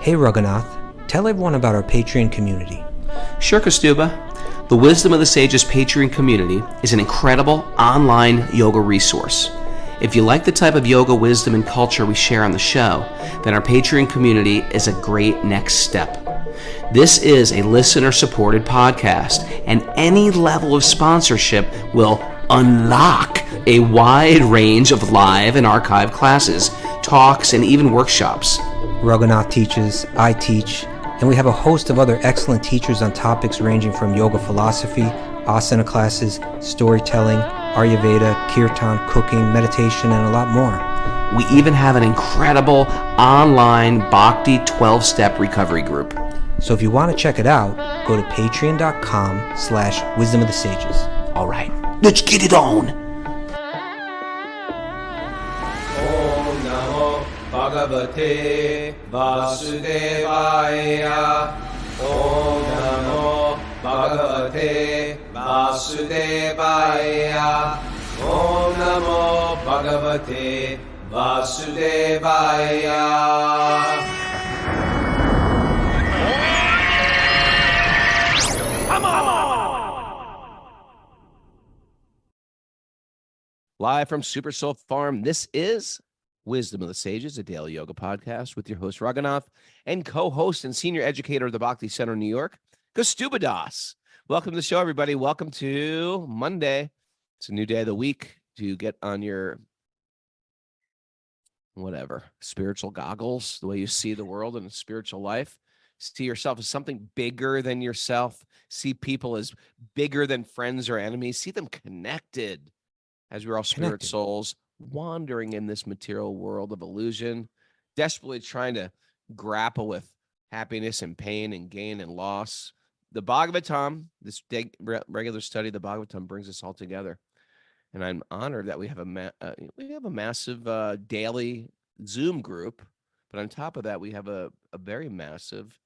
Hey Raghunath, tell everyone about our Patreon community. Sure, Kastuba. The Wisdom of the Sages Patreon community is an incredible online yoga resource. If you like the type of yoga wisdom and culture we share on the show, then our Patreon community is a great next step. This is a listener-supported podcast, and any level of sponsorship will unlock a wide range of live and archived classes, talks, and even workshops. Raghunath teaches, I teach, and we have a host of other excellent teachers on topics ranging from yoga philosophy, asana classes, storytelling, Ayurveda, kirtan, cooking, meditation, and a lot more. We even have an incredible online Bhakti 12-step recovery group. So if you want to check it out, go to patreon.com/wisdom of the sages. All right, let's get it on. Bhagavate Vasudevaya. Om Namo Bhagavate Vasudevaya. Om Namo Bhagavate Vasudevaya. Come on! Live from Super Soul Farm, this is Wisdom of the Sages, a daily yoga podcast with your host, Raghunath, and co-host and senior educator of the Bhakti Center in New York, Kastuba Das. Welcome to the show, everybody. Welcome to Monday. It's a new day of the week to get on your, spiritual goggles, the way you see the world and spiritual life. See yourself as something bigger than yourself. See people as bigger than friends or enemies. See them connected as we're all spirit souls, wandering in this material world of illusion, desperately trying to grapple with happiness and pain and gain and loss. The Bhagavatam, this regular study, the Bhagavatam brings us all together. And I'm honored that we have a massive daily Zoom group, but on top of that, we have a very massive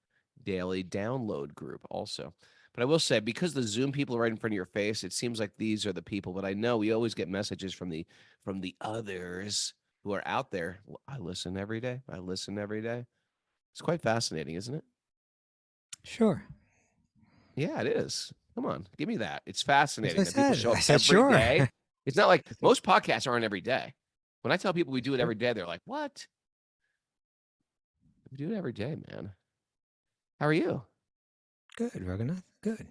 daily download group also. But I will say, because the Zoom people are right in front of your face, it seems like these are the people. But I know we always get messages from the others who are out there. I listen every day. It's quite fascinating, isn't it? Sure. Yeah, it is. Come on, give me that. It's fascinating that people show up sure. day. It's not like most podcasts aren't every day. When I tell people we do it every day, they're like, "What? We do it every day, man." How are you? Good, Raghunath. Good.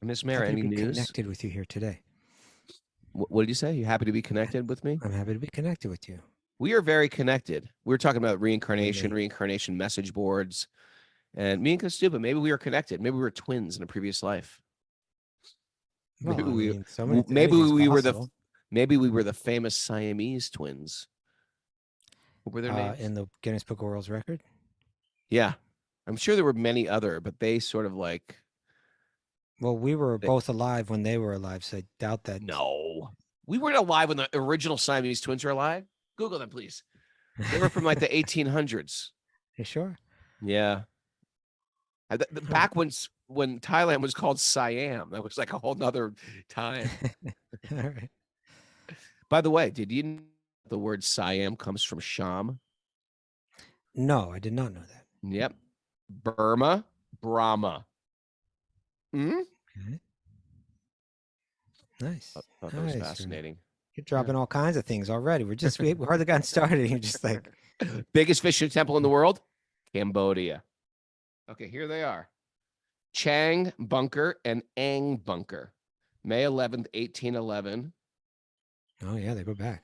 Miss Mara, any news? Connected with you here today. What did you say? You happy to be connected with me? I'm happy to be connected with you. We are very connected. We were talking about reincarnation message boards, and me and Kastuba, maybe we were connected. Maybe we were twins in a previous life. Well, maybe we were the famous Siamese twins. What were their names? In the Guinness Book of World Record? Yeah. I'm sure there were many other, but they sort of like... Well, we were both alive when they were alive, so I doubt that. No. We weren't alive when the original Siamese twins were alive. Google them, please. They were from like the 1800s. You sure? Yeah. Back when Thailand was called Siam, that was like a whole nother time. All right. By the way, did you know the word Siam comes from Sham? No, I did not know that. Yep. Burma, Brahma. Okay. Nice. I thought that was fascinating. You're dropping all kinds of things already. We hardly gotten started. And you're just like... Biggest fishing temple in the world? Cambodia. Okay, here they are. Chang Bunker and Ang Bunker. May 11th, 1811. Oh, yeah, they go back.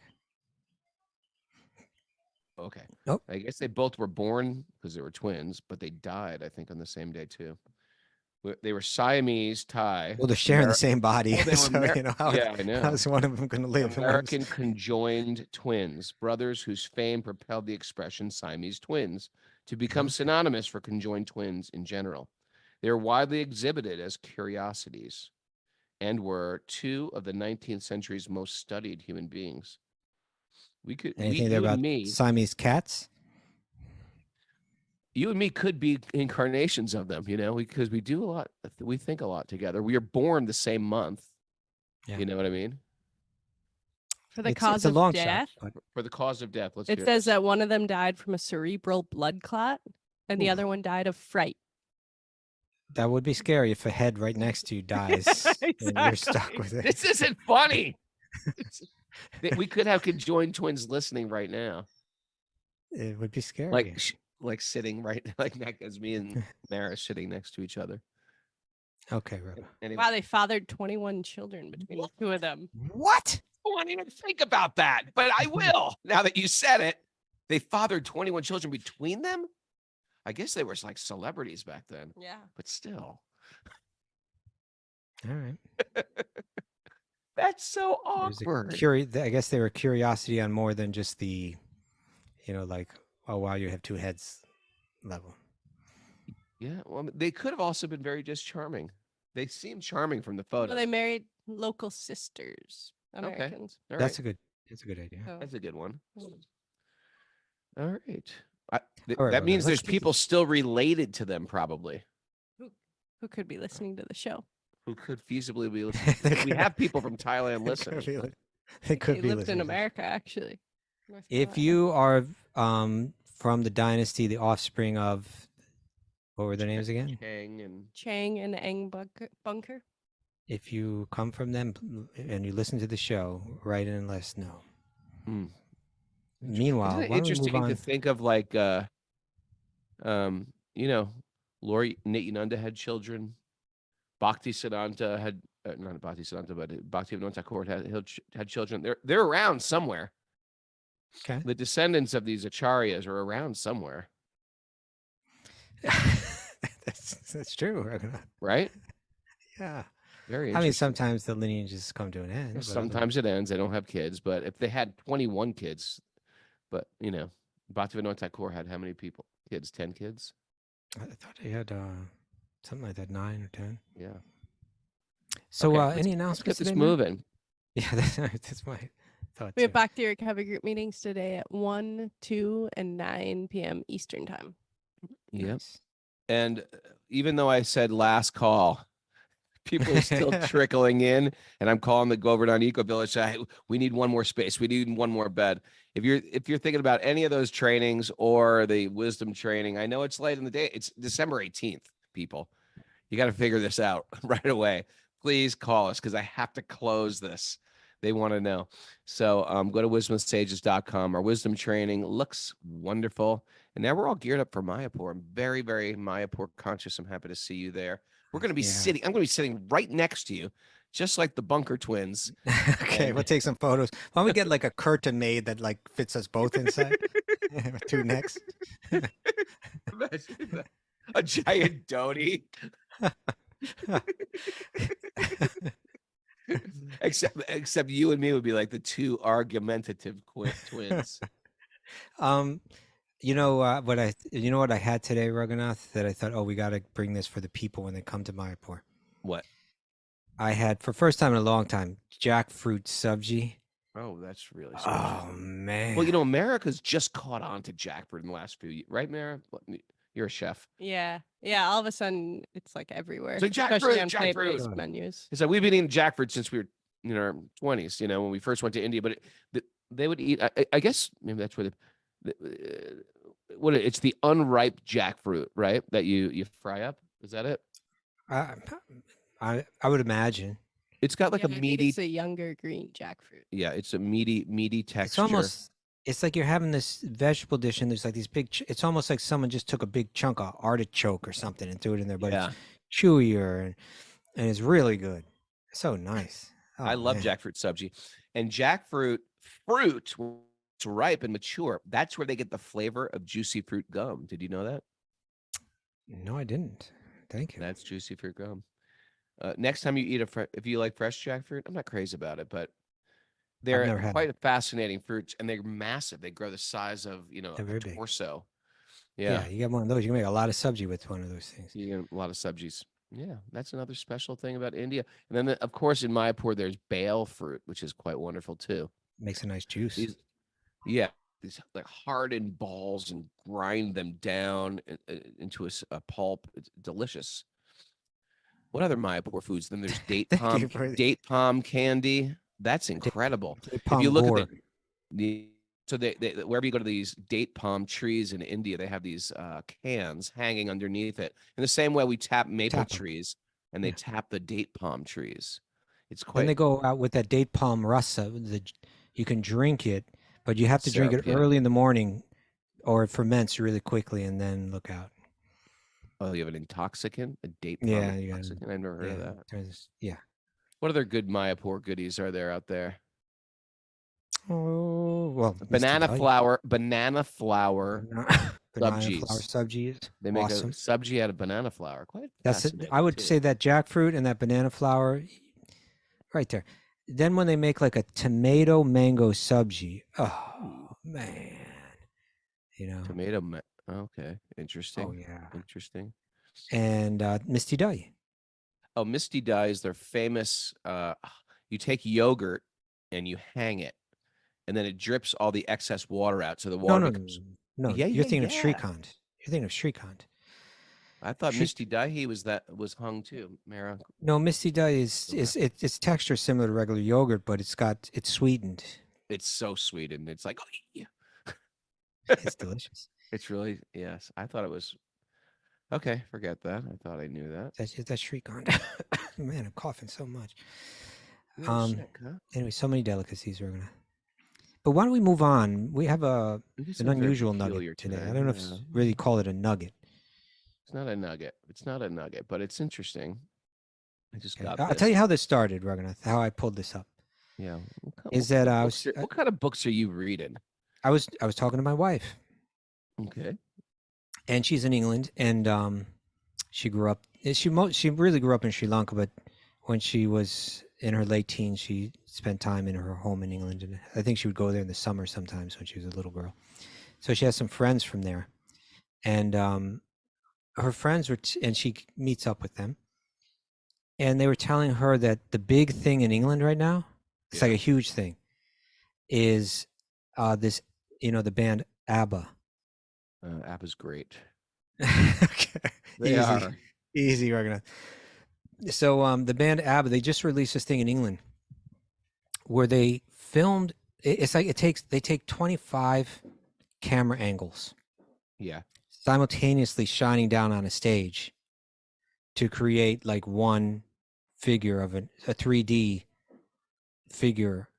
Okay. Nope. I guess they both were born because they were twins, but they died, I think, on the same day, too. They were Siamese, Thai. Well, they're sharing the same body. I know. How's one of them going to live? American conjoined twins, brothers whose fame propelled the expression Siamese twins to become synonymous for conjoined twins in general. They are widely exhibited as curiosities and were two of the 19th century's most studied human beings. Anything there about Siamese cats? You and me could be incarnations of them, because we do a lot. We think a lot together. We are born the same month. Yeah. You know what I mean? For the cause of death? For the cause of death. It says that one of them died from a cerebral blood clot. and the other one died of fright. That would be scary if a head right next to you dies and you're stuck Exactly. with it. This isn't funny. We could have conjoined twins listening right now, It would be scary. like sitting right like as me and Mara sitting next to each other. Okay, Rebbe. Anyway. Wow, they fathered 21 children between the two of them. What? I won't even think about that, but I will. Now that you said it, they fathered 21 children between them. I guess they were like celebrities back then, Yeah. but still. All right. That's so There's awkward. I guess they were curiosity on more than just the, like, oh, wow, you have two heads level. Yeah, well, they could have also been very just charming. They seem charming from the photo. Well, they married local sisters, Americans. All That's right. a good idea. So, That's a good one. mm. All right. All right, That Rebecca, means let's there's people still related to them, probably, Who could be listening to the show? who could feasibly be listening. We have people from Thailand listening. They could They be lived in listening. America, actually. North If Carolina. you are from the dynasty, the offspring of, what were their names again? Chang and Chang and Eng Bunker. If you come from them and you listen to the show, write in and let us know. Hmm. Meanwhile, Isn't it why don't we move interesting on? to think of like Lori Nityananda had children. Bhakti Siddhanta had not Bhakti Siddhanta, but Bhaktivinoda Thakur had children. They're around somewhere. Okay. The descendants of these acharyas are around somewhere, That's true. right? Yeah. Very I interesting. mean, sometimes the lineages come to an end. but Sometimes it ends. They don't have kids, but if they had 21 kids, but Bhaktivinoda Thakur had how many kids? 10 kids? I thought he had something like that, 9 or 10. Yeah. So, Okay, any let's announcements get this today, Matt? moving. Yeah, that's my thought. We have too. Bhakti recovery group meetings today at 1, 2, and 9 p.m. Eastern time. Yep. Nice. And even though I said last call, people are still trickling in, and I'm calling the Govardhan Eco Village. We need one more space. We need one more bed. If you're thinking about any of those trainings or the wisdom training, I know it's late in the day. It's December 18th, people. You got to figure this out right away. Please call us because I have to close this. They want to know. So go to wisdomsages.com. Our wisdom training looks wonderful. And now we're all geared up for Mayapur. I'm very, very Mayapur conscious. I'm happy to see you there. We're going to be I'm going to be sitting right next to you, just like the Bunker twins. Okay, we'll take some photos. Why don't we get like a curtain made that like fits us both inside? Two necks. Imagine that. A giant dhoti. Except you and me would be like the two argumentative twins. You know what I had today, Raghunath, that I thought, oh, we got to bring this for the people when they come to Mayapur. What? I had, for first time in a long time, jackfruit sabji. Oh, that's really special. Oh man. Well, America's just caught on to jackfruit in the last few years, right, Mara? You're a chef. Yeah. All of a sudden, it's like everywhere. It's like especially on jackfruit. plant-based menus. It's like we've been eating jackfruit since we were in our 20s. When we first went to India, but they would eat. I guess maybe that's where it's the unripe jackfruit, right? That you fry up. Is that it? I would imagine. It's got like a I think meaty. it's a younger green jackfruit. Yeah, it's a meaty texture. It's like you're having this vegetable dish and there's like these big, it's almost like someone just took a big chunk of artichoke or something and threw it in there, but it's chewier and it's really good. So nice. Oh, I love jackfruit sabji. And jackfruit fruit, it's ripe and mature. That's where they get the flavor of juicy fruit gum. Did you know that? No, I didn't. Thank you. That's juicy fruit gum. Next time you eat if you like fresh jackfruit, I'm not crazy about it, but they're quite a fascinating fruit, and they're massive. They grow the size of a torso. Yeah, you get one of those. You can make a lot of sabji with one of those things. You get a lot of sabjis. Yeah, that's another special thing about India. And then, of course, in Mayapur, there's bale fruit, which is quite wonderful too. Makes a nice juice. These like hardened balls and grind them down into a pulp. It's delicious. What other Mayapur foods? Then there's date palm candy. That's incredible. If you look at So they wherever you go to these date palm trees in India, they have these cans hanging underneath it. In the same way we tap maple Tap 'em. trees and they Yeah. tap the date palm trees. It's Then quite they go out with that date palm rasa. You can drink it, but you have to drink it syrup, yeah. early in the morning, or it ferments really quickly, and then look out. Oh, you have an intoxicant, a date palm Yeah, you got intoxicant. I've never heard of that. Yeah. What other good Mayapur goodies are there out there? Oh well, Banana Mr. flour Banana flour subjis. subjis. They make Awesome. a subji out of banana flour. Quite That's it. fascinating. I would too. say that jackfruit and that banana flour, right there. Then when they make like a tomato mango subji, oh man, Tomato. Okay, interesting. Oh yeah. Interesting. And Misty Dye. Oh, Misty Dye is their famous. You take yogurt and you hang it, and then it drips all the excess water out, so the No, water no, becomes. no. Yeah, You're yeah, thinking of yeah. Shrikant. You're thinking of Shrikant. I thought Shri- Misty Dye was hung too, Mara. No, Misty Dye is its texture similar to regular yogurt, but it's sweetened. It's so sweet, and it's like, oh, yeah. It's delicious. It's really, yes. I thought it was okay. Forget that. I thought I knew that. That's Shrikant. Man, I'm coughing so much. You're sick, huh? Anyway, so many delicacies we're gonna. But why don't we move on? We have an unusual nugget today. I don't know if really call it a nugget. It's not a nugget. It's not a nugget, but it's interesting. I just got. I'll tell you how this started, Raghunath. How I pulled this up. Yeah. What kind of books are you reading? I was talking to my wife. Okay. And she's in England, and she grew up. She really grew up in Sri Lanka, but when she was in her late teens, she spent time in her home in England, and I think she would go there in the summer sometimes when she was a little girl. So she has some friends from there, and her friends were, and she meets up with them, and they were telling her that the big thing in England right now, it's like a huge thing, is this, the band ABBA. ABBA's great. Okay. They are. Easy, Raghunath. So the band ABBA, they just released this thing in England where they filmed. It's like they take 25 camera angles. Yeah. Simultaneously shining down on a stage to create like one figure of a 3D figure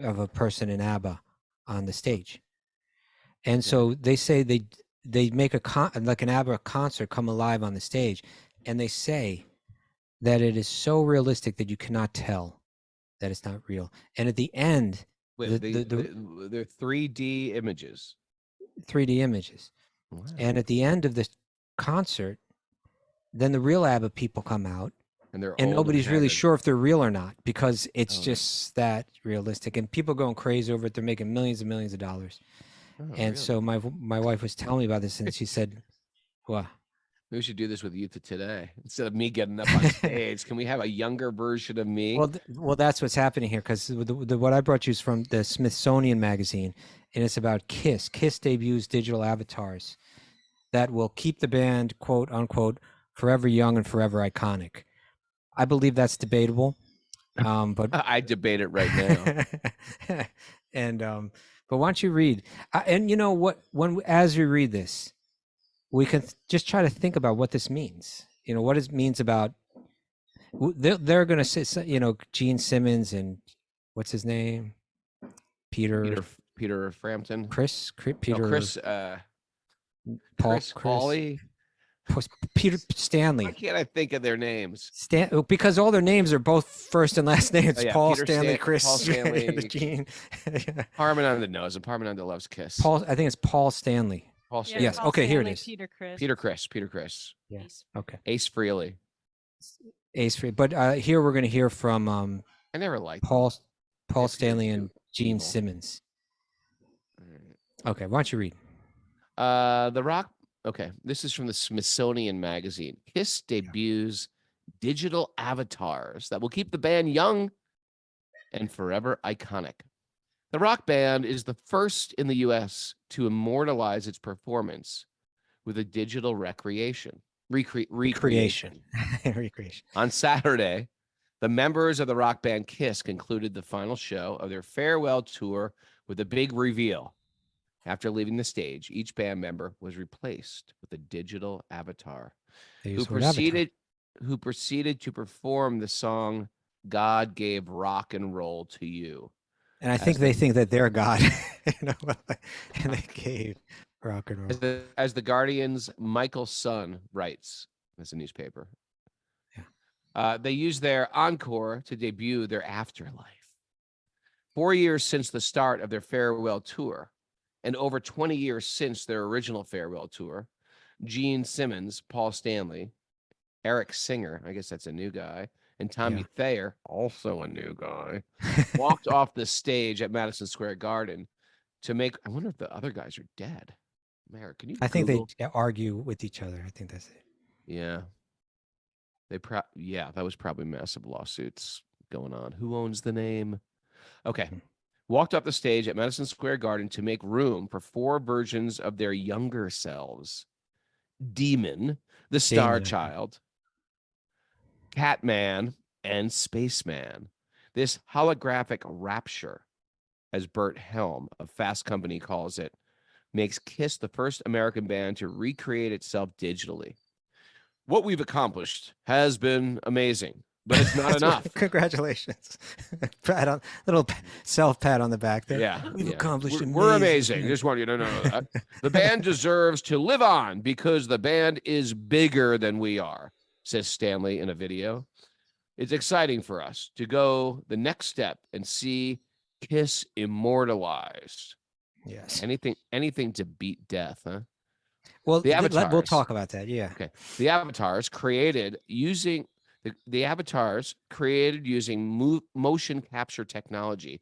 of a person in ABBA on the stage. And so they say they make like an ABBA concert come alive on the stage, and they say that it is so realistic that you cannot tell that it's not real. And at the end, they're 3D images. 3D images. Wow. And at the end of the concert, then the real ABBA people come out, and nobody's really sure if they're real or not, because it's just that realistic. And people are going crazy over it. They're making millions and millions of dollars. And really? So my wife was telling me about this, and she said, "What? Maybe we should do this with youth of today instead of me getting up on stage. Can we have a younger version of me?" Well, that's what's happening here, because what I brought you is from the Smithsonian magazine, and it's about KISS. KISS debuts digital avatars that will keep the band, quote unquote, forever young and forever iconic. I believe that's debatable, but I debate it right now. And but why don't you read? And you know what? As you read this, we can just try to think about what this means. What it means about. They're going to say, Gene Simmons and what's his name, Peter Frampton, Chris Hawley. Peter Stanley. Why can't I think of their names? Because all their names are both first and last names. Paul Peter Stanley, Chris Paul Stanley, Gene. Parmananda knows, and Parmananda loves KISS. I think it's Paul Stanley. Paul Stanley. Yes. Paul Okay. Stanley, Here it is. Peter Chris. Yes. Okay. Ace Frehley. But here we're going to hear from I never liked Paul Stanley and Gene Simmons. Okay. Why don't you read? The Rock. Okay, this is from the Smithsonian magazine. KISS debuts digital avatars that will keep the band young and forever iconic. The rock band is the first in the U.S. to immortalize its performance with a digital recreation. Recreation. On Saturday, The members of the rock band Kiss concluded the final show of their farewell tour with a big reveal. After leaving the stage, each band member was replaced with a digital avatar They who use the word avatar. proceeded to perform the song God Gave Rock and Roll to You. And I As think the- they think that they're God. And they gave rock and roll. As the Guardian's Michael Sun writes, that's a newspaper. Yeah. They used their encore to debut their afterlife. 4 years since the start of their farewell tour, and over 20 years since their original farewell tour, Gene Simmons, Paul Stanley, Eric Singer, I guess that's a new guy, and Tommy Yeah. Thayer, also a new guy, walked off the stage at Madison Square Garden to make. I wonder if the other guys are dead. Mary, can you? I think Google? they argue with each other. I think that's it. Yeah. That was probably massive lawsuits going on. Who owns the name? Okay. Mhm. Walked up the stage at Madison Square Garden to make room for 4 versions of their younger selves. Demon, the Star Damon. Child, Catman, and Spaceman. This holographic rapture, as Burt Helm of Fast Company calls it, makes Kiss the first American band to recreate itself digitally. What we've accomplished has been amazing, but it's not That's what- enough. Congratulations. Little self pat on the back there. Yeah, We've accomplished We're amazing. things. Just want you to know that. The band deserves to live on because the band is bigger than we are, says Stanley in a video. It's exciting for us to go the next step and see Kiss immortalized. Yes. Anything to beat death, huh? Well, the we'll avatars. talk about that. Yeah. Okay. The avatars created using motion capture technology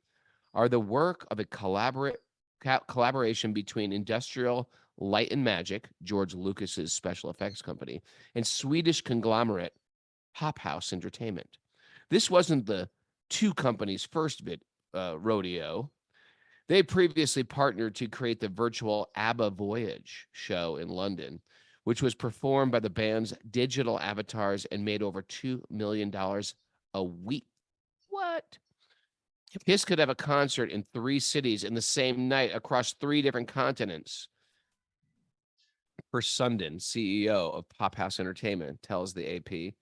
are the work of a collaboration between Industrial Light and Magic, George Lucas's special effects company, and Swedish conglomerate Hop House Entertainment. This wasn't the two companies' first rodeo. They previously partnered to create the virtual ABBA Voyage show in London, which was performed by the band's digital avatars and made over $2 million a week. What? Kiss could have a concert in 3 cities in the same night across 3 different continents. Per Sundin, CEO of Pop House Entertainment, tells the AP,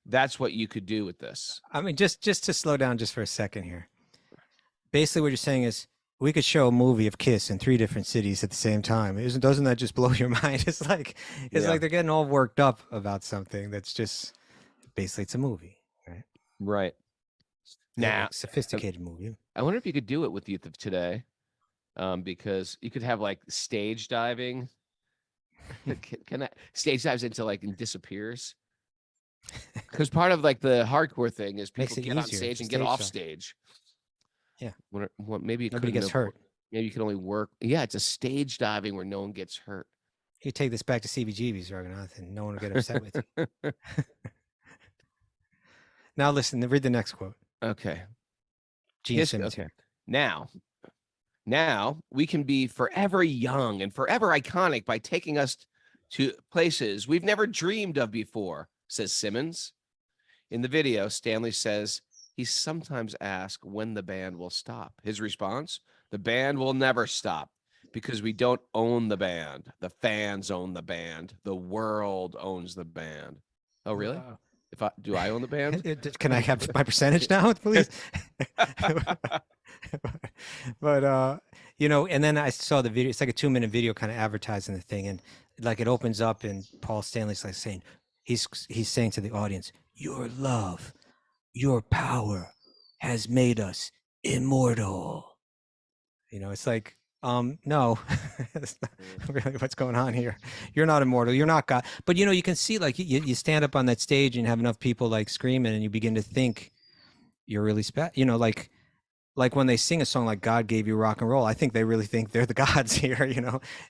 that's what you could do with this. I mean, just to slow down just for a second here. Basically, what you're saying is we could show a movie of Kiss in 3 different cities at the same time. Doesn't that just blow your mind? It's like they're getting all worked up about something that's just basically it's a movie, right? Right. Now, sophisticated movie. I wonder if you could do it with youth of today, because you could have like stage diving. Stage dives into and disappears. Because part of the hardcore thing is people get on stage and get off stage. Yeah. Maybe nobody gets hurt. Maybe you can only work. Yeah, it's a stage diving where no one gets hurt. You take this back to CBGB's, Raghunath, and no one will get upset with you. Now listen, read the next quote. Okay. Gene Simmons. Okay. Now we can be forever young and forever iconic by taking us to places we've never dreamed of before, says Simmons. In the video, Stanley says he sometimes asks when the band will stop. His response, the band will never stop because we don't own the band. The fans own the band. The world owns the band. Oh, really? Wow. Do I own the band? Can I have my percentage now, please? But and then I saw the video. It's like a 2-minute video kind of advertising the thing, and it opens up and Paul Stanley's saying, he's saying to the audience, your love, your power has made us immortal. It's like, no, that's not really what's going on here. You're not immortal. You're not God. But, you can see you stand up on that stage and have enough people screaming and you begin to think you're really special, like when they sing a song like God Gave You Rock and Roll, I think they really think they're the gods here,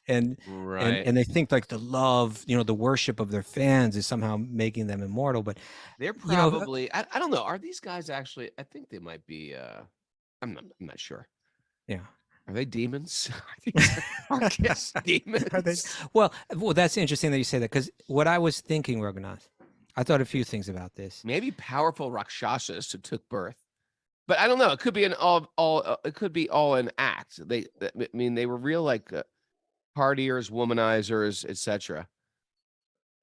and right. and they think the love, the worship of their fans is somehow making them immortal. But they're probably, I don't know. Are these guys actually, I think they might be, I'm not sure. Yeah. Are they demons? Are Kiss demons? Well, that's interesting that you say that, because what I was thinking, Raghunath, I thought a few things about this. Maybe powerful Rakshasas who took birth. But I don't know. It could be it could be all an act. I mean, they were real like partiers, womanizers, etc.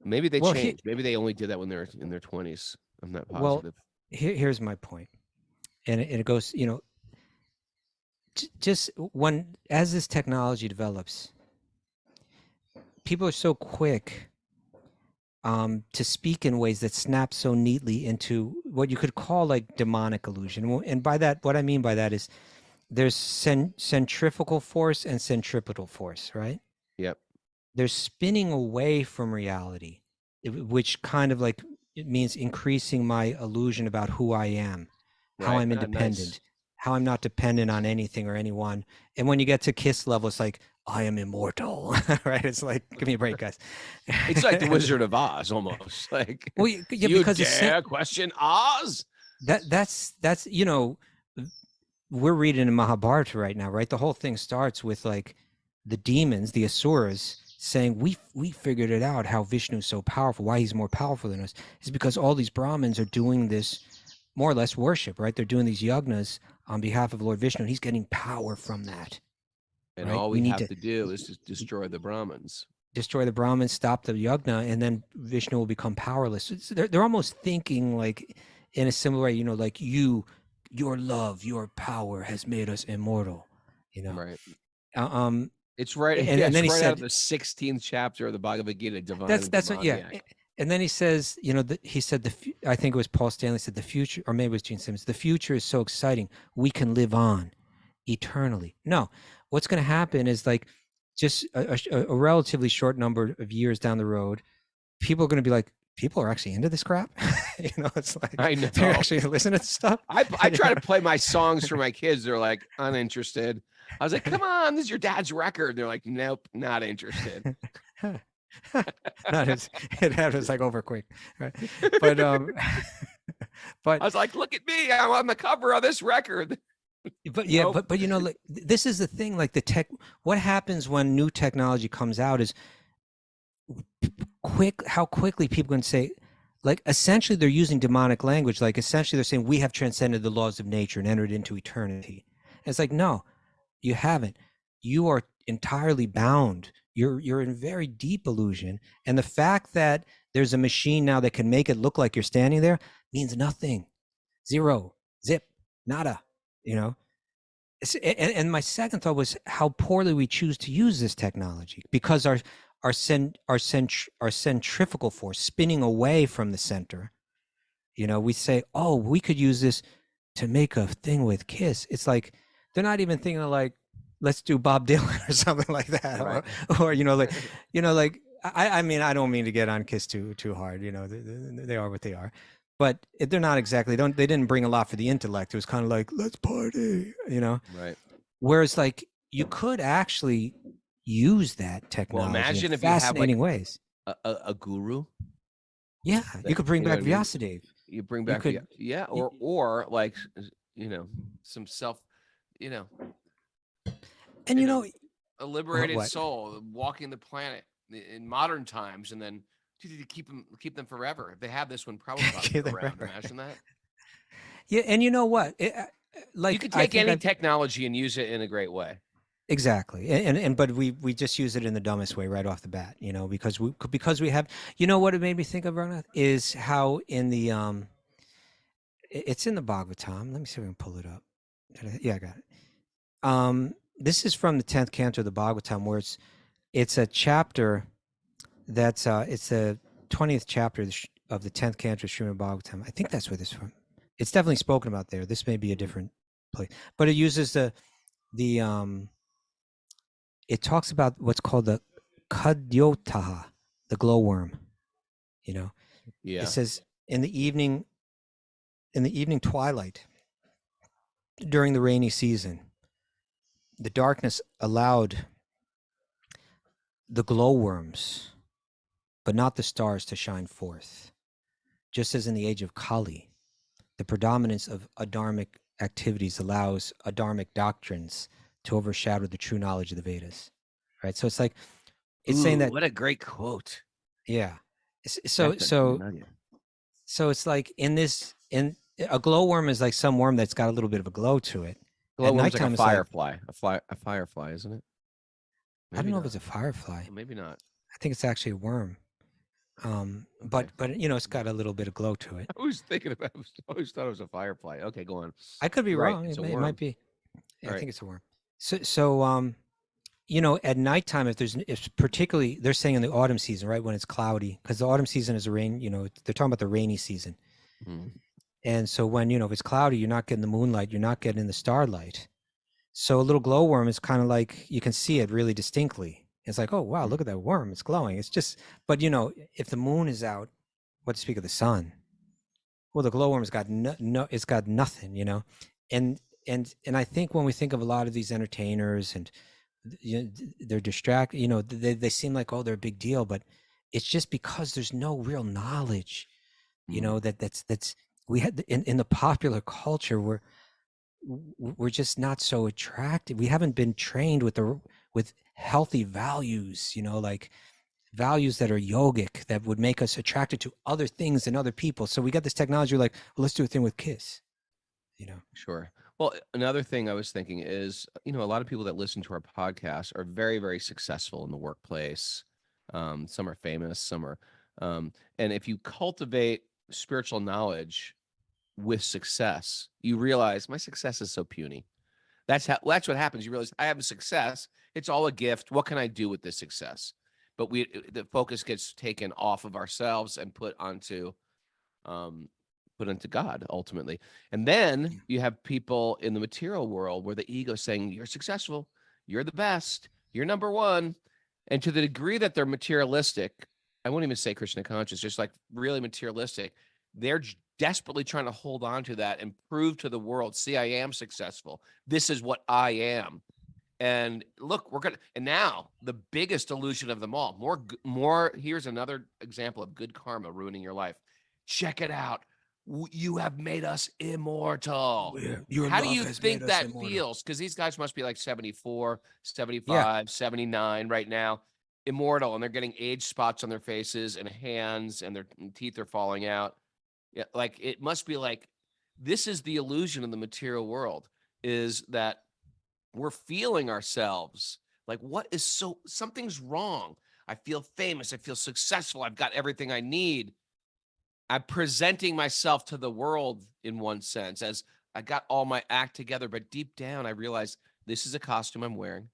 Maybe they Well, changed. Maybe they only did that when they're in their 20s. I'm not well, positive. here's my point, and it goes, just as this technology develops, people are so quick to speak in ways that snap so neatly into what you could call like demonic illusion. And by that, what I mean by that is there's centrifugal force and centripetal force, right? Yep. There's spinning away from reality, which kind of like it means increasing my illusion about who I am, how I'm independent, nice. how I'm not dependent on anything or anyone. And when you get to KISS level, it's like, I am immortal, right? It's like, give me a break, guys. It's like the Wizard of Oz, almost. Like, well, yeah, you because dare question Oz? That's we're reading in Mahabharata right now, right? The whole thing starts with like the demons, the asuras, saying we figured it out how Vishnu's so powerful, why he's more powerful than us, is because all these Brahmins are doing this more or less worship, right? They're doing these yagnas on behalf of Lord Vishnu, and he's getting power from that. And right? all we have to do is just destroy the Brahmins. Destroy the Brahmins, stop the yagna, and then Vishnu will become powerless. They're almost thinking like in a similar way, like your love, your power has made us immortal, Right. It's right. And then he said, out of the 16th chapter of the Bhagavad Gita, divine. That's what, yeah. And then he says, he said I think it was Paul Stanley said the future, or maybe it was Gene Simmons. The future is so exciting. We can live on eternally. No, what's going to happen is like just a relatively short number of years down the road, people are going to be like, people are actually into this crap. It's like, I know. They're actually listening to this stuff. I try to play my songs for my kids. They're like uninterested. I was like, come on, this is your dad's record. They're like, nope, not interested. It happens like over quick, right? But I was like, look at me, I'm on the cover of this record. But yeah, nope. but like this is the thing, like the tech. What happens when new technology comes out is how quickly people can say, like, essentially they're using demonic language. Like essentially they're saying we have transcended the laws of nature and entered into eternity. And it's like, no, you haven't. You are entirely bound. You're in very deep illusion. And the fact that there's a machine now that can make it look like you're standing there means nothing. Zero, zip, nada, And my second thought was how poorly we choose to use this technology, because our centrifugal force spinning away from the center, we say, oh, we could use this to make a thing with KISS. It's like they're not even thinking of like, let's do Bob Dylan or something like that, right. or I mean, I don't mean to get on KISS too hard. They are what they are, but they're not exactly. They didn't bring a lot for the intellect. It was kind of like, let's party, Right. Whereas like you could actually use that technology. Well, imagine in if you have fascinating ways. A guru. Yeah, you could bring back Vyasadeva. You bring back, or like, some self, and a liberated soul walking the planet in modern times, and then to keep them forever. If they have this one, probably around. Imagine that. Yeah, and you know what? Like you could take any technology and use it in a great way. Exactly, and but we just use it in the dumbest way right off the bat, because we have, what it made me think of, Rana, is how in the it's in the Bhagavatam. Let me see if I can pull it up. Yeah, I got it. This is from the 10th canto of the Bhagavatam, where it's a chapter that's it's the 20th chapter of the 10th canto of Srimad Bhagavatam. I think that's where this is from. It's definitely spoken about there. This may be a different place, but it uses the it talks about what's called the kadyotaha, the glowworm. Yeah. It says in the evening twilight, during the rainy season, the darkness allowed the glowworms, but not the stars, to shine forth. Just as in the age of Kali, the predominance of adharmic activities allows adharmic doctrines to overshadow the true knowledge of the Vedas, right? So it's like, it's saying that. What a great quote. Yeah. So So it's like in a glowworm is like some worm that's got a little bit of a glow to it. At Glowworm's like nighttime, a it's like, firefly, a firefly, isn't it? I don't Maybe know if not. it's a firefly. Maybe not. I think it's actually a worm. Okay. But you know, it's got a little bit of glow to it. I was thinking about. I always thought it was a firefly. Okay, go on. I could be Right, wrong. it's a It worm. might be. Yeah, All I right. think it's a worm. So you know, at nighttime, if particularly they're saying in the autumn season, right, when it's cloudy, because the autumn season is a rain. You know, they're talking about the rainy season. Mhm. And so when, you know, if it's cloudy, you're not getting the moonlight, you're not getting the starlight. So a little glowworm is kind of like you can see it really distinctly. It's like, oh wow, look at that worm, it's glowing. It's just, but you know, if the moon is out, what to speak of the sun? Well, the glowworm's got it's got nothing, you know. And I think when we think of a lot of these entertainers and you know, they're distracted, you know, they seem like, oh, they're a big deal, but it's just because there's no real knowledge, you know, that's we had in the popular culture we're just not so attractive. We haven't been trained with healthy values, you know, like values that are yogic that would make us attracted to other things and other people. So we got this technology like, well, let's do a thing with Kiss, you know. Sure. Well, another thing I was thinking is, you know, a lot of people that listen to our podcast are very, very successful in the workplace. Some are famous, some are, and if you cultivate spiritual knowledge with success, you realize my success is so puny. That's what happens. You realize I have a success. It's all a gift. What can I do with this success? But the focus gets taken off of ourselves and um, put into God ultimately. And then you have people in the material world where the ego is saying, you're successful, you're the best, you're number one. And to the degree that they're materialistic, I won't even say Krishna conscious, just like really materialistic, they're desperately trying to hold on to that and prove to the world, see, I am successful. This is what I am. And look, and now the biggest illusion of them all, more, here's another example of good karma ruining your life. Check it out. You have made us immortal. How do you think that feels? Because these guys must be like 74, 75, 79 right now, immortal, and they're getting age spots on their faces and hands, and their teeth are falling out. Yeah, like it must be like, this is the illusion in the material world, is that we're feeling ourselves like, something's wrong. I feel famous. I feel successful. I've got everything I need. I'm presenting myself to the world in one sense as I got all my act together, but deep down I realize this is a costume I'm wearing.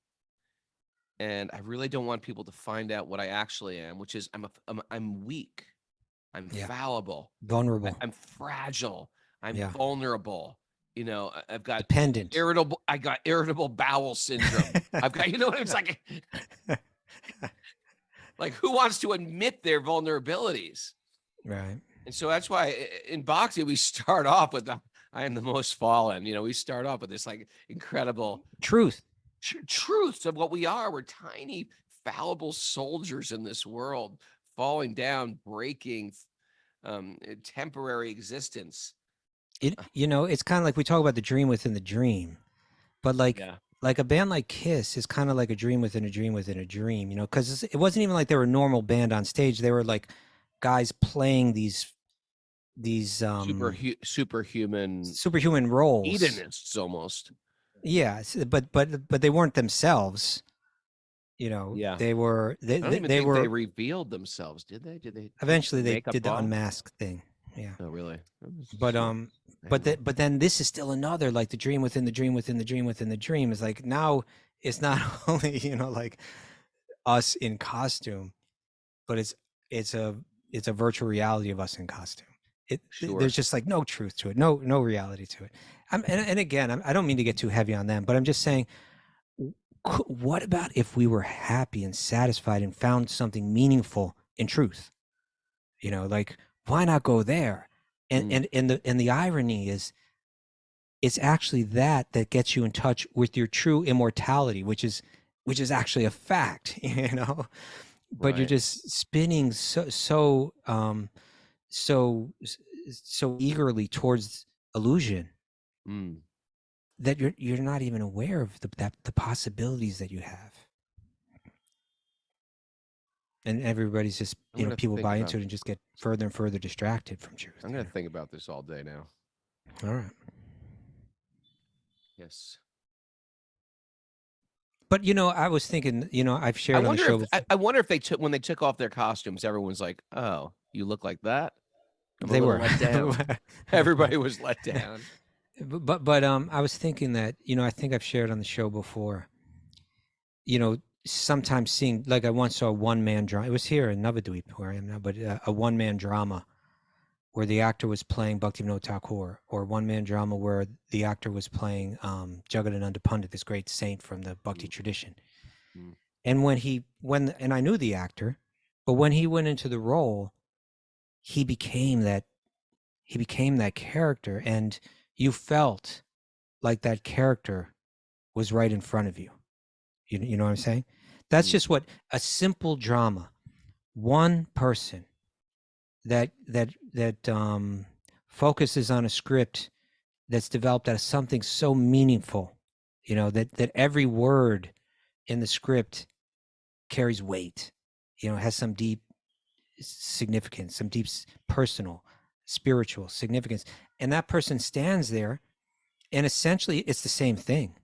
And I really don't want people to find out what I actually am, which is I'm weak. I'm fallible. Vulnerable. I'm fragile. I'm Yeah. vulnerable. You know, I've got Dependent. I got irritable bowel syndrome. I've got, you know what it's like? Like, who wants to admit their vulnerabilities? Right. And so that's why in boxing, we start off with I am the most fallen. You know, we start off with this like incredible truths of what we are. We're tiny, fallible soldiers in this world, falling down, breaking, temporary existence. You know, it's kind of like we talk about the dream within the dream, but like a band like Kiss is kind of like a dream within a dream within a dream, you know, because it wasn't even like they were a normal band on stage. They were like guys playing these superhuman roles, hedonists almost. Yeah, but they weren't themselves. You know, they were. I don't even think they revealed themselves, did they? Eventually, they did the unmasked thing. Yeah. Oh, really? But then this is still another, like the dream within the dream within the dream within the dream is like, now it's not only, you know, like us in costume, but it's a virtual reality of us in costume. There's just like no truth to it, no reality to it. And again, I don't mean to get too heavy on them, but I'm just saying, what about if we were happy and satisfied and found something meaningful in truth? You know, like, why not go there? And the irony is, it's actually that gets you in touch with your true immortality, which is actually a fact, you know. But you're just spinning so eagerly towards illusion that you're not even aware of the possibilities that you have. and everybody's just, I'm gonna people think buy about into it and just get further and further distracted from truth. I'm gonna think about this all day now. All right. Yes. But I was thinking, I've shared on the show before. I wonder if they took when they took off their costumes, everyone's like, "Oh, you look like that." I'm a They little were. let down. Everybody was let down. But I was thinking that, I think I've shared on the show before, sometimes seeing, like I once saw a one-man drama. It was here in Navadweep where I am now, but a one-man drama where the actor was playing Bhaktivinoda Thakur, or one-man drama where the actor was playing Jagadananda Pandit, this great saint from the Bhakti tradition. Mm. And and I knew the actor, but when he went into the role, he became that character, and you felt like that character was right in front of you. You know what I'm saying? That's just what a simple drama, one person that focuses on a script that's developed out of something so meaningful, that every word in the script carries weight, has some deep significance, some deep personal, spiritual significance, and that person stands there, and essentially it's the same thing,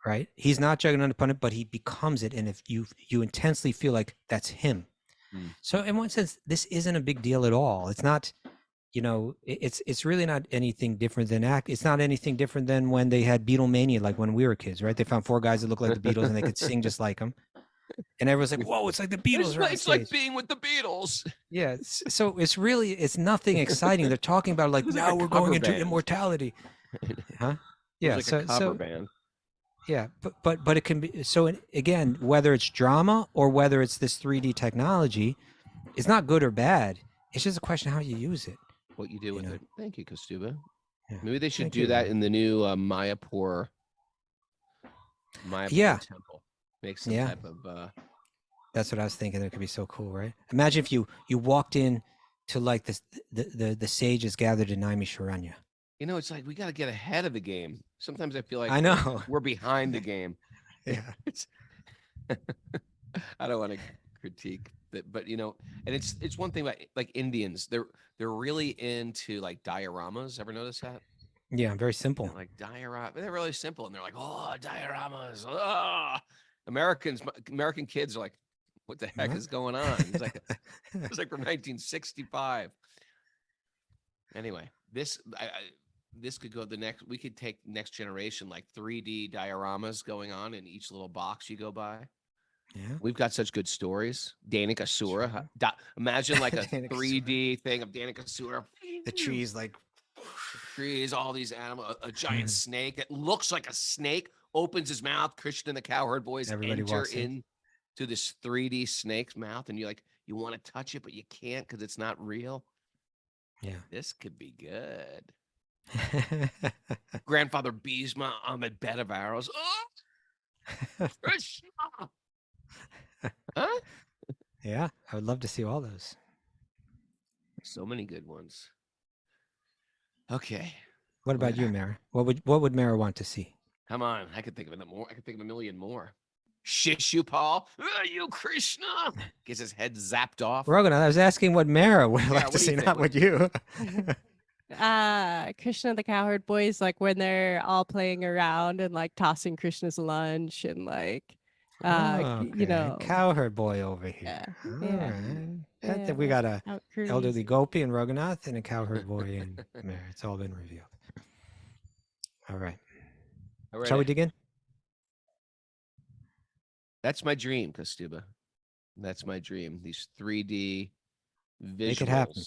right? He's not Jagadananda Pandit, but he becomes it, and if you intensely feel like that's him. So in one sense, this isn't a big deal at all. It's not, it's really not anything different than it's not anything different than when they had Beatlemania, like when we were kids, right? They found 4 guys that looked like the Beatles and they could sing just like them. And everyone's like, whoa, it's like the Beatles. It's like being with the Beatles. Yeah. So it's nothing exciting. They're talking about like, now we're going into immortality. Huh? Yeah. Like a cover band. Yeah. But it can be, so again, whether it's drama or whether it's this 3D technology, it's not good or bad. It's just a question of how you use it. What you do with it. Thank you, Kastuba. Yeah. Maybe they should do that in the new Mayapur temple. Make some type of That's what I was thinking. It could be so cool, right? Imagine if you walked in to like this, the sages gathered in Naimisharanya. It's like we got to get ahead of the game. Sometimes I feel like I know we're behind the game. Yeah. I don't want to critique that, but and it's one thing about like Indians. They're really into like dioramas. Ever notice that? Yeah, very simple. Like diorama, they're really simple, and they're like, oh, dioramas. Oh. American kids are like, what the heck is going on? It's like from 1965. Anyway, this could go we could take next generation, like 3D dioramas going on in each little box you go by. Yeah. We've got such good stories. Danikasura. Sure. Imagine like a 3D thing of Danikasura. The trees, like all these animals, a giant snake that looks like a snake opens his mouth. Krishna and the cowherd boys enter into this 3D snake's mouth, and you want to touch it, but you can't because it's not real. Yeah. This could be good. Grandfather Bhishma on the bed of arrows. Oh! Krishna! Huh? Yeah, I would love to see all those. So many good ones. Okay. What about you, Mara? What would Mara want to see? Come on, I could think of more. I could think of a million more. Shishupal, you Krishna, gets his head zapped off. Rogan, I was asking what Mara would like to see, not what you. Krishna the cowherd boys, like when they're all playing around and like tossing Krishna's lunch and like cowherd boy over here. Yeah. Right. We got a elderly Gopi and Raghunath and a cowherd boy and Mara. It's all been revealed. All right. Shall we dig in? That's my dream, Kastuba. That's my dream. These 3D visuals. Make it happen.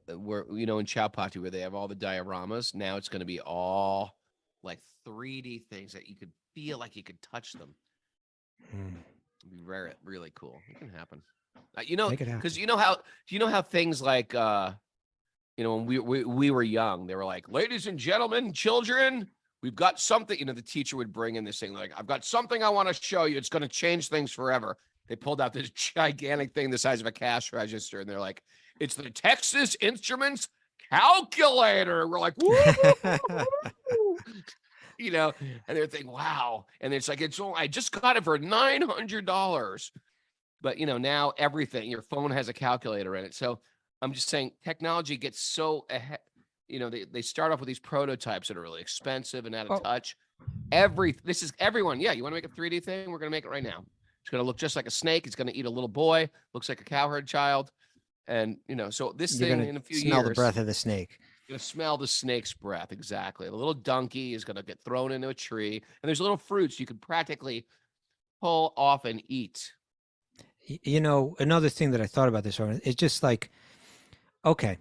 Where in Chowpatty, where they have all the dioramas, now it's going to be all like 3D things that you could feel like you could touch them. It'd be really cool. It can happen. Because you know how things like when we were young, they were like, ladies and gentlemen, children, we've got something. The teacher would bring in this thing like, I've got something I want to show you. It's going to change things forever. They pulled out this gigantic thing the size of a cash register, and they're like, it's the Texas Instruments calculator. We're like, woo! And they're thinking, wow. And it's like, I just got it for $900. But now everything, your phone has a calculator in it. So I'm just saying technology gets so ahead. They start off with these prototypes that are really expensive and out of Oh, touch. This is everyone. Yeah, you want to make a 3D thing? We're gonna make it right now. It's gonna look just like a snake. It's gonna eat a little boy. Looks like a cowherd child. And so this you're thing gonna in a few smell the years, breath of the snake. you're gonna smell the snake's breath. Exactly. The little donkey is gonna get thrown into a tree, and there's little fruits you could practically pull off and eat. Another thing that I thought about this, Owen, it's just like, okay,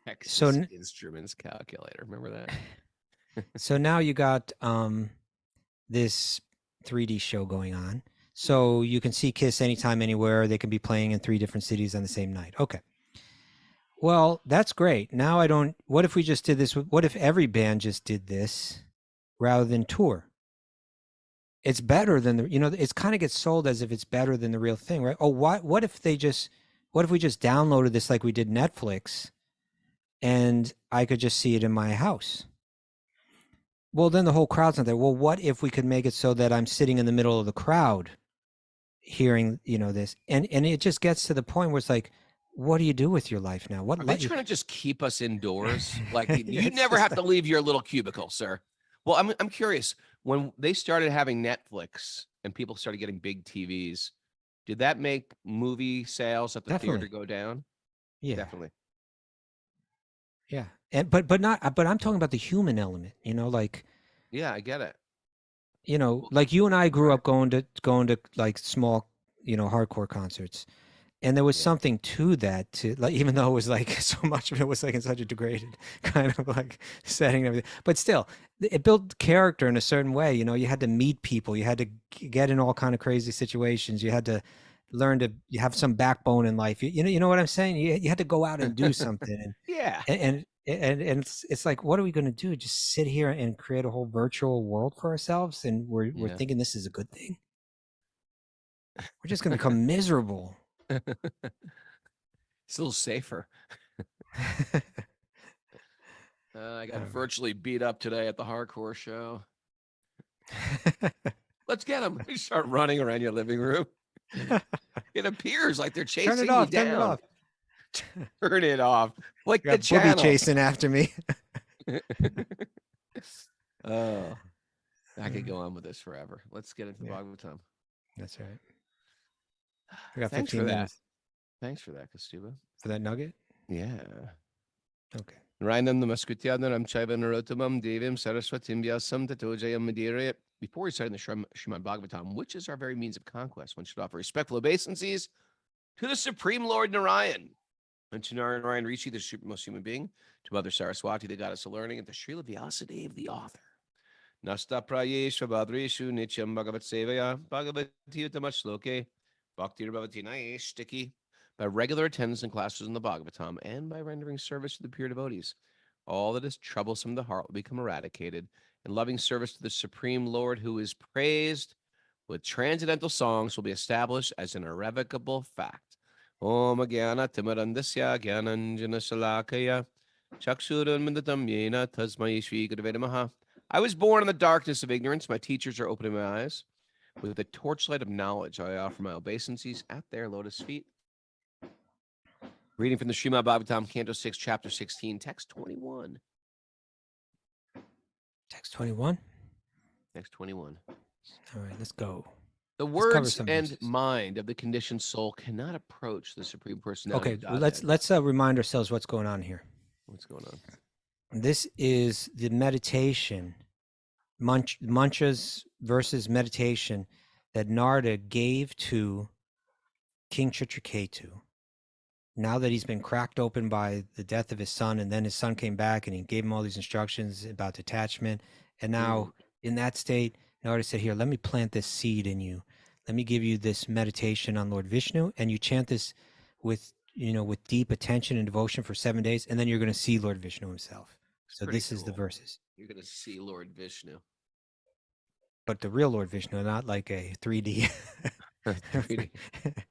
Texas So Instruments calculator. Remember that? so now you got this 3D show going on. So you can see Kiss anytime, anywhere. They can be playing in 3 different cities on the same night. Okay. Well, that's great. Now what if we just did this? What if every band just did this rather than tour? It's better than it's kind of gets sold as if it's better than the real thing, right? Oh, what if we just downloaded this like we did Netflix and I could just see it in my house? Well, then the whole crowd's not there. Well, what if we could make it so that I'm sitting in the middle of the crowd hearing, this? And it just gets to the point where it's like, what do you do with your life now? Are they trying to just keep us indoors? Like you never have to leave your little cubicle, sir. Well, I'm curious. When they started having Netflix and people started getting big TVs, did that make movie sales at the Definitely. theater go down? Yeah. Definitely. Yeah. And but I'm talking about the human element, like, Yeah, I get it. like you and I grew up going to like small, hardcore concerts. And there was Yeah. something to that, like, even though it was like so much of it was like in such a degraded kind of like setting and everything, but still, it built character in a certain way. You had to meet people, you had to get in all kind of crazy situations, you had to learn to have some backbone in life. You know what I'm saying? You had to go out and do something, and Yeah. and it's like, what are we going to do? Just sit here and create a whole virtual world for ourselves, and we're Yeah. thinking this is a good thing? We're just going to become miserable. It's a little safer. I got virtually beat up today at the hardcore show. Let's get them. You start running around your living room. It appears like they're chasing Turn it off. me down. Turn it off. Turn it off. Like You the got channel. booby chasing after me. Oh, I could go on with this forever. Let's get into the Bhagavatam. That's right. We got Thanks 15 for that. minutes. Thanks for that, Kastuba. For that nugget? Yeah. Okay. Rainam namaskutyanam chaiva narotamam devim saraswatim vyasam tatojayam madire. Before we start in the Srimad Bhagavatam, which is our very means of conquest, one should offer respectful obeisances to the Supreme Lord Narayan, and to Narayan Rishi, the supremest human being, to Mother Saraswati, the goddess of learning, and to Srila Vyasadeva, the author. Nasta prayesha badreshu nityam bhagavat sevaya bhagavati utamashloke bhaktir bhavati naeshtiki. By regular attendance in classes in the Bhagavatam and by rendering service to the pure devotees, all that is troublesome to the heart will become eradicated, and loving service to the Supreme Lord, who is praised with transcendental songs, will be established as an irrevocable fact. Om Agyana Timarandasya Gyananjana Shalakaya Chakshuranmandatam Yena Tasmai Shri Gurave Namaha. I was born in the darkness of ignorance. My teachers are opening my eyes. With the torchlight of knowledge, I offer my obeisances at their lotus feet. Reading from the Srimad Bhagavatam, Canto 6, Chapter 16, Text 21. Text 21? Text 21. All right, let's go. The Let's cover words some and verses. mind of the conditioned soul cannot approach the Supreme Personality. Okay, of well, Godhead. let's remind ourselves what's going on here. What's going on? This is the meditation, mantras versus meditation that Narada gave to King Chitraketu. Now that he's been cracked open by the death of his son, and then his son came back and he gave him all these instructions about detachment. And now in that state, Narada said, here, let me plant this seed in you. Let me give you this meditation on Lord Vishnu. And you chant this with deep attention and devotion for 7 days. And then you're going to see Lord Vishnu himself. So this is the verses. You're going to see Lord Vishnu. But the real Lord Vishnu, not like a 3D. 3D.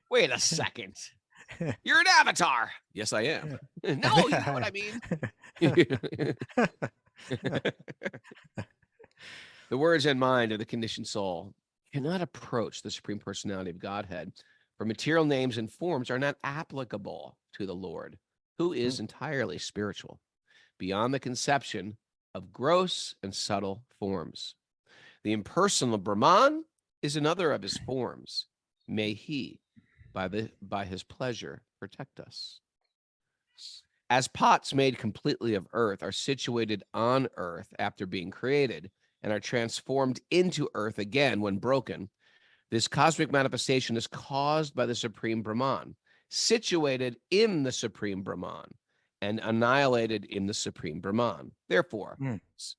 Wait a second. You're an avatar. Yes, I am. No, you know what I mean. The words and mind of the conditioned soul cannot approach the Supreme Personality of Godhead, For material names and forms are not applicable to the Lord, who is entirely spiritual, beyond the conception of gross and subtle forms. The impersonal Brahman is another of his forms. May he, by his pleasure, protect us. As pots made completely of earth are situated on earth after being created and are transformed into earth again when broken, this cosmic manifestation is caused by the Supreme Brahman, situated in the Supreme Brahman, and annihilated in the Supreme Brahman. Therefore,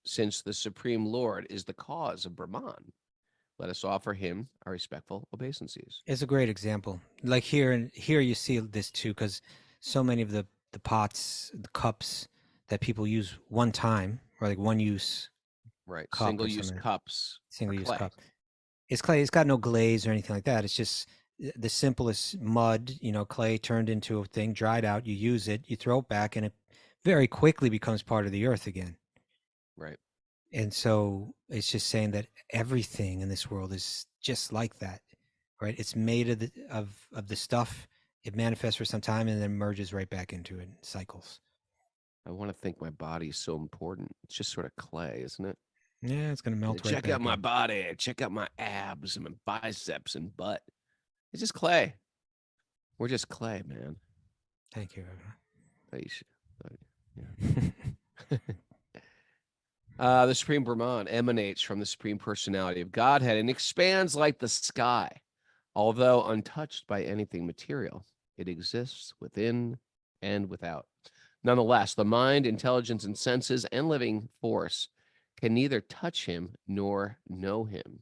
since the Supreme Lord is the cause of Brahman, let us offer him our respectful obeisances. It's a great example. Like here you see this too, because so many of the pots, the cups that people use one time, or like one use Right. cup, Single-use cups. single-use clay. cup. It's clay. It's got no glaze or anything like that. It's just the simplest mud, clay turned into a thing, dried out. You use it, you throw it back, and it very quickly becomes part of the earth again. Right. And so it's just saying that everything in this world is just like that, right? It's made of the stuff. It manifests for some time and then merges right back into it in cycles. I want to think my body is so important. It's just sort of clay, isn't it? Yeah, it's going to melt right back Check out my in. body. Check out my abs and my biceps and butt. It's just clay. We're just clay, man. Thank you. The Supreme Brahman emanates from the Supreme Personality of Godhead and expands like the sky. Although untouched by anything material, it exists within and without. Nonetheless, the mind, intelligence, and senses and living force can neither touch him nor know him.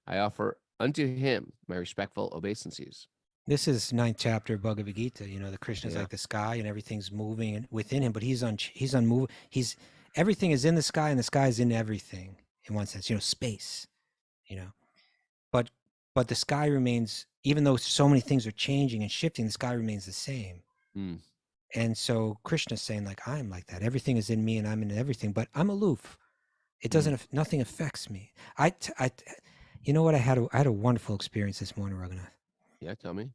I offer unto him my respectful obeisances. This is 9th chapter of Bhagavad Gita. The Krishna's like the sky and everything's moving within him, but he's unmovable. Everything is in the sky and the sky is in everything in one sense, space, but the sky remains, even though so many things are changing and shifting, the sky remains the same. And so Krishna's saying, like, I'm like that. Everything is in me and I'm in everything, but I'm aloof. It doesn't, nothing affects me. You know what? I had a wonderful experience this morning, Raghunath. Yeah, tell me.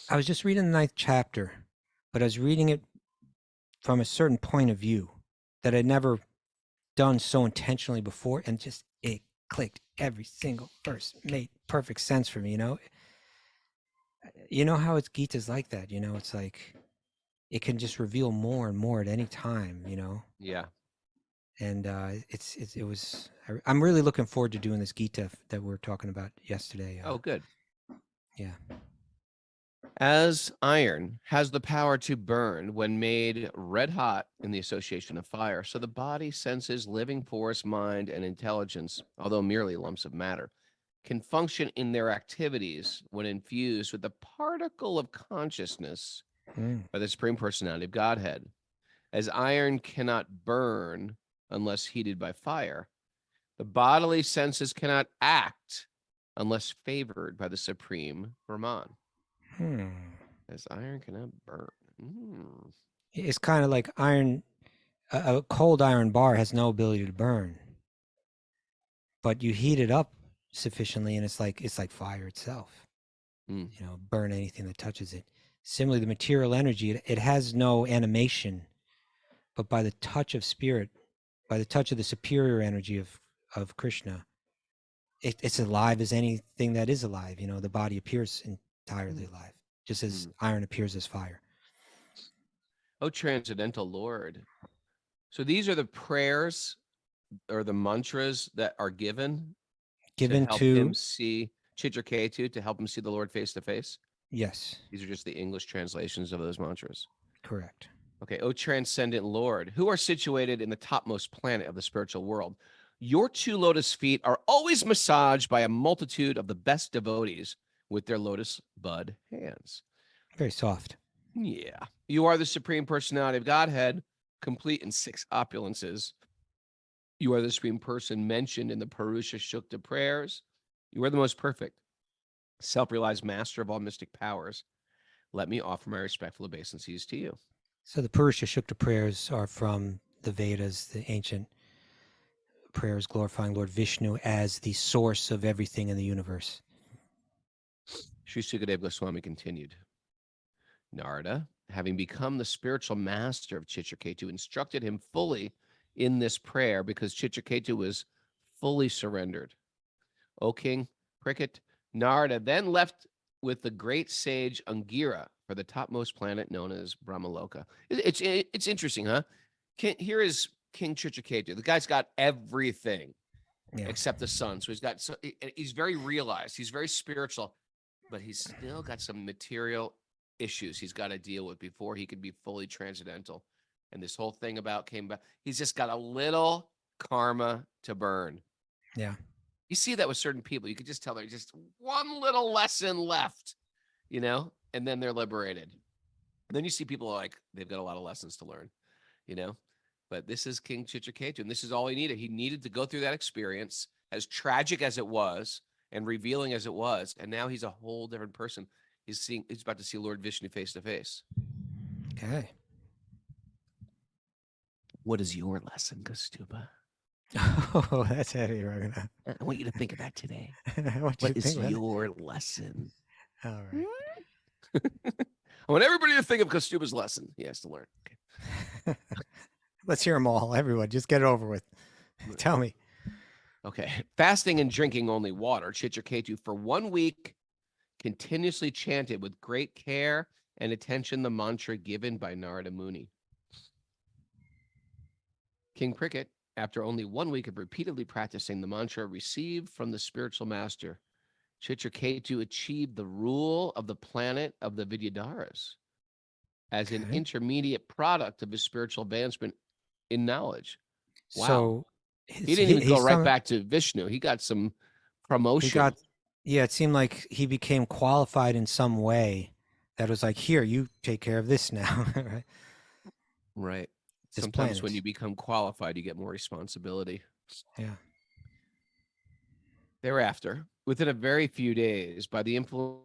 I was just reading the 9th chapter, but I was reading it from a certain point of view that I'd never done so intentionally before, and just it clicked. Every single verse made perfect sense for me. You know how Gita's like that. It's like it can just reveal more and more at any time. Yeah. And I'm really looking forward to doing this Gita that we were talking about yesterday. Oh, good. Yeah. As iron has the power to burn when made red hot in the association of fire, so the body, senses, living force, mind, and intelligence, although merely lumps of matter, can function in their activities when infused with the particle of consciousness by the Supreme Personality of Godhead. As iron cannot burn unless heated by fire, the bodily senses cannot act unless favored by the Supreme Brahman. As iron cannot burn. It's kind of like iron. A cold iron bar has no ability to burn, but you heat it up sufficiently, and it's like fire itself. Burn anything that touches it. Similarly, the material energy, it has no animation, but by the touch of spirit, by the touch of the superior energy of Krishna, it's alive as anything that is alive. The body appears entirely alive, just as iron appears as fire. Oh, transcendental Lord. So these are the prayers or the mantras that are given to help him see Chitraketu, to help him see the Lord face to face? Yes. These are just the English translations of those mantras. Correct. Okay. Oh, transcendent Lord, who are situated in the topmost planet of the spiritual world, your 2 lotus feet are always massaged by a multitude of the best devotees with their lotus bud hands. Very soft. Yeah. You are the Supreme Personality of Godhead, complete in 6 opulences. You are the Supreme Person mentioned in the Purusha Shukta prayers. You are the most perfect, self-realized master of all mystic powers. Let me offer my respectful obeisances to you. So the Purusha Shukta prayers are from the Vedas, the ancient prayers glorifying Lord Vishnu as the source of everything in the universe. Sri Sukadeva Goswami continued. Narada, having become the spiritual master of Chitraketu, instructed him fully in this prayer because Chitraketu was fully surrendered. O King Cricket, Narada then left with the great sage Angira for the topmost planet known as Brahmaloka. It's interesting, huh? Here is King Chitraketu. The guy's got everything except the sun. So he's very realized. He's very spiritual, but he's still got some material issues he's got to deal with before he could be fully transcendental. And this whole thing came back. He's just got a little karma to burn. Yeah. You see that with certain people. You could just tell there's just one little lesson left, and then they're liberated. And then you see people like they've got a lot of lessons to learn, But this is King Chitraketu, and this is all he needed. He needed to go through that experience, as tragic as it was and revealing as it was, and now he's a whole different person. He's about to see Lord Vishnu face to face. Okay. What is your lesson, Kaustubha? Oh, that's heavy, Raghunath. I want you to think of that today. What is your lesson? All right. I want everybody to think of Kaustubha's lesson he has to learn. Okay. Let's hear them all. Everyone, just get it over with. Tell me. Okay. Fasting and drinking only water, Chitraketu for 1 week continuously chanted with great care and attention the mantra given by Narada Muni. King Cricket, after only 1 week of repeatedly practicing the mantra received from the spiritual master, Chitraketu achieved the rule of the planet of the Vidyadharas as an intermediate product of his spiritual advancement in knowledge. Wow. So he didn't even go right back to Vishnu. He got some promotion. It seemed like he became qualified in some way that was like, here, you take care of this now. Right. Right. Sometimes when you become qualified, you get more responsibility. Yeah. Thereafter, within a very few days, by the influence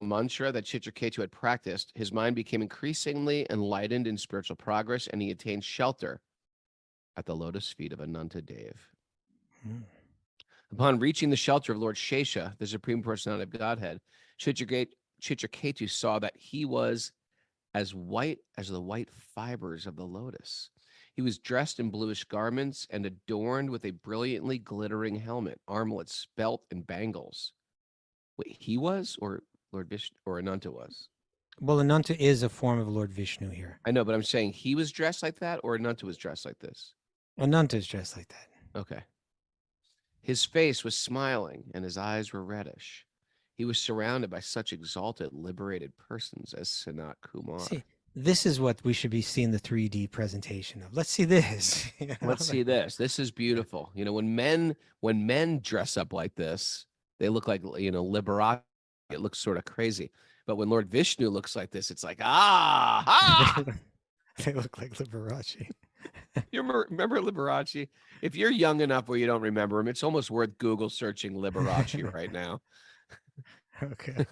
of the mantra that Chitraketu had practiced, his mind became increasingly enlightened in spiritual progress, and he attained shelter at the lotus feet of Ananta Dev. Upon reaching the shelter of Lord Shesha, the Supreme Personality of Godhead, Chitraketu saw that he was as white as the white fibers of the lotus. He was dressed in bluish garments and adorned with a brilliantly glittering helmet, armlets, belt, and bangles. Wait, he was, or Lord Vishnu, or Ananta was? Well, Ananta is a form of Lord Vishnu here. I know, but I'm saying he was dressed like that, or Ananta was dressed like this? Ananta is dressed like that. Okay. His face was smiling, and his eyes were reddish. He was surrounded by such exalted, liberated persons as Sanat Kumar. See, this is what we should be seeing the 3D presentation of. Let's see this. Let's see this. This is beautiful. When men dress up like this, they look like, Liberace. It looks sort of crazy. But when Lord Vishnu looks like this, it's like, They look like Liberace. You remember Liberace? If you're young enough where you don't remember him, it's almost worth Google searching Liberace right now. Okay.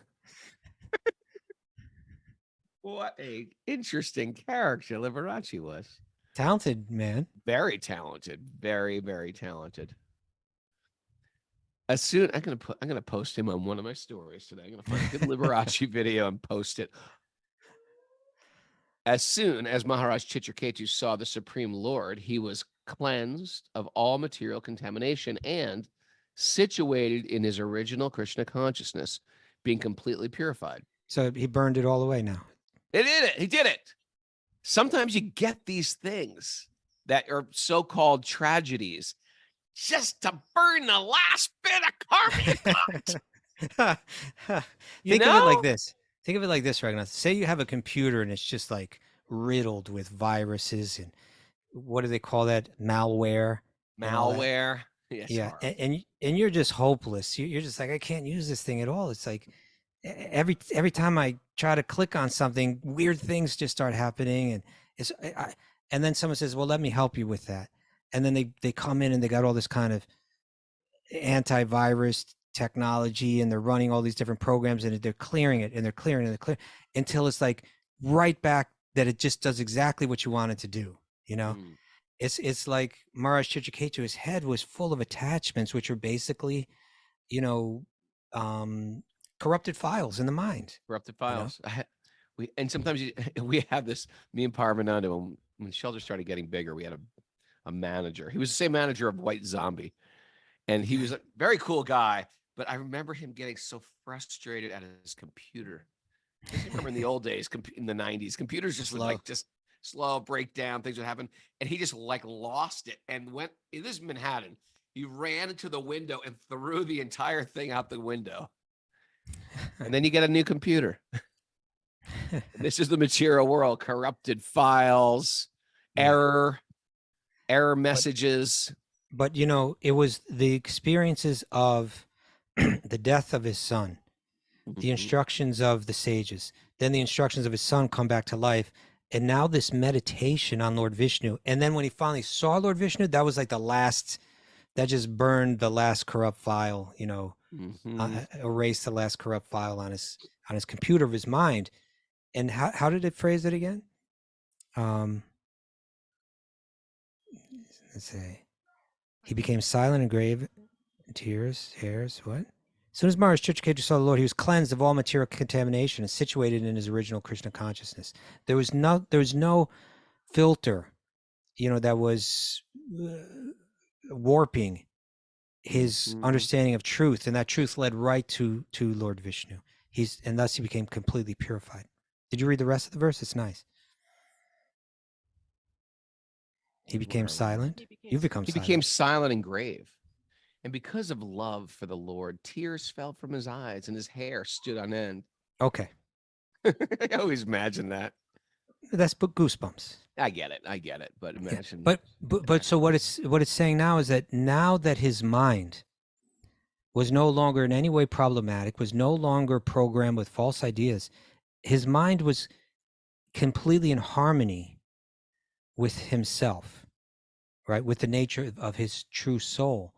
What a interesting character Liberace was. Talented man. Very talented. Very, very talented. I'm gonna post him on one of my stories today. I'm gonna find a good Liberace video and post it. As soon as Maharaj Chitraketu saw the Supreme Lord, he was cleansed of all material contamination and situated in his original Krishna consciousness, being completely purified. So he burned it all away now. He did it. Sometimes you get these things that are so-called tragedies just to burn the last bit of karma you got. Think of it like this. Think of it like this, Raghunath. Say you have a computer and it's just like riddled with viruses and what do they call that? Malware. Malware. Yes, yeah. And you're just hopeless. You're just like, I can't use this thing at all. It's like every time I try to click on something, weird things just start happening. And and then someone says, well, let me help you with that. And then they come in and they got all this kind of antivirus technology and they're running all these different programs and they're clearing it and they're clearing it until it's like right back that it just does exactly what you want it to do. It's like Maharaj Chitraketu, his head was full of attachments, which are basically, corrupted files in the mind. Corrupted know? files. And sometimes we have this. Me and Parvanando, when Shelter started getting bigger, we had a manager. He was the same manager of White Zombie, and he was a very cool guy. But I remember him getting so frustrated at his computer. I remember in the old days, in the 90s, computers just would like just slow, break down, things would happen. And he just like lost it and went, this is Manhattan. He ran into the window and threw the entire thing out the window. And then you get a new computer. This is the material world, corrupted files, error messages. But, you know, it was the experiences of the death of his son, the instructions of the sages, then the instructions of his son come back to life. And now this meditation on Lord Vishnu. And then when he finally saw Lord Vishnu, that was like the last, that just burned the last corrupt file, you know, erased the last corrupt file on his computer of his mind. And how did it phrase it again? Let's say, he became silent and grave, tears, hairs, what? As soon as Maharaj Chitraketu saw the Lord, he was cleansed of all material contamination and situated in his original Krishna consciousness. There was no filter, you know, that was warping his understanding of truth, and that truth led right to Lord Vishnu. And thus he became completely purified. Did you read the rest of the verse? It's nice. He became silent. You become silent. He became silent and grave. And because of love for the Lord, tears fell from his eyes and his hair stood on end. Okay. I always imagine that. That's goosebumps. I get it. But imagine. Yeah. But so what it's saying now is that now that his mind was no longer in any way problematic, was no longer programmed with false ideas, his mind was completely in harmony with himself, right? With the nature of his true soul.